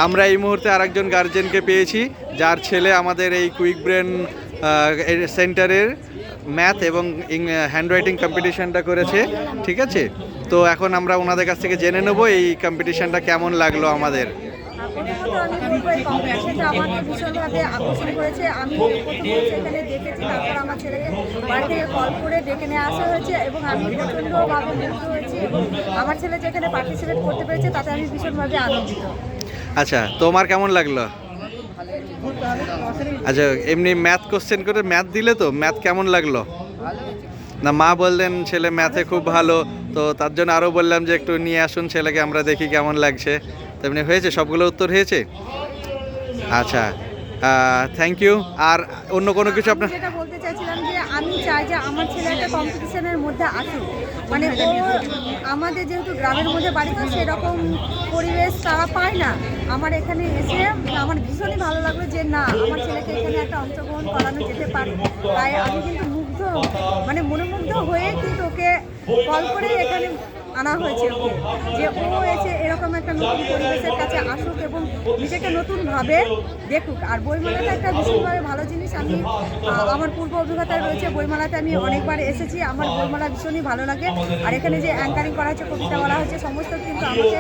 আমরা এই মুহূর্তে আরেকজন গার্জেনকে পেয়েছি, যার ছেলে আমাদের এই কুইক ব্রেন সেন্টারের ম্যাথ এবং হ্যান্ডরাইটিং কম্পিটিশানটা করেছে। ঠিক আছে, তো এখন আমরা ওনাদের কাছ থেকে জেনে নেব এই কম্পিটিশানটা কেমন লাগলো আমাদের। প্রথমত আমি বলবো এই কম্পিটিশনটা আমাকে ভীষণভাবে আকর্ষণ করেছে। আমি প্রথমে সেখানে দেখেছি, তারপর আমার ছেলেকে বাড়ি থেকে কল করে ডেকে নিয়ে আসা হয়েছে এবং আমি প্রচণ্ডভাবে মুগ্ধ হয়েছি এবং আমার ছেলে যেখানে পার্টিসিপেট করতে পেরেছে তাতে আমি ভীষণভাবে আনন্দিত। আচ্ছা, তোমার কেমন লাগলো? আচ্ছা, এমনি ম্যাথ কোশ্চেন করে ম্যাথ দিলে তো ম্যাথ কেমন লাগলো? না, মা বললেন ছেলে ম্যাথে খুব ভালো, তো তার জন্য আরও বললাম যে একটু নিয়ে আসুন ছেলেকে, আমরা দেখি কেমন লাগছে। তেমনি হয়েছে, সবগুলো উত্তর হয়েছে। আচ্ছা, থ্যাংক ইউ। আর অন্য কোনো কিছু আপনার? যেটা বলতে চাইছিলাম যে আমি চাই যে আমার ছেলে একটা কম্পিটিশনের মধ্যে আসুক, মানে ও আমাদের যেহেতু গ্রামের মধ্যে বাড়ি, তো সেরকম পরিবেশ তারা পায় না। আমার এখানে এসে আমার ভীষণই ভালো লাগলো যে না, আমার ছেলেকে এখানে একটা অংশগ্রহণ করানো যেতে পারে। তাই আমি কিন্তু মুগ্ধ, মানে মনোমুগ্ধ হয়ে কিন্তু ওকে কল করে এখানে আনা হয়েছে ওকে, যে ও এসে এরকম একটা নতুন পরিবেশের কাছে আসুক এবং নিজেকে নতুনভাবে দেখুক। আর বইমেলাটা একটা ভীষণভাবে ভালো জিনিস। আমি আমার পূর্ব অভিজ্ঞতা রয়েছে, বইমেলাতে আমি অনেকবার এসেছি, আমার বইমেলা ভীষণই ভালো লাগে। আর এখানে যে অ্যাঙ্কারিং করা হচ্ছে, কবিতা বলা হচ্ছে, সমস্ত কিন্তু আমাকে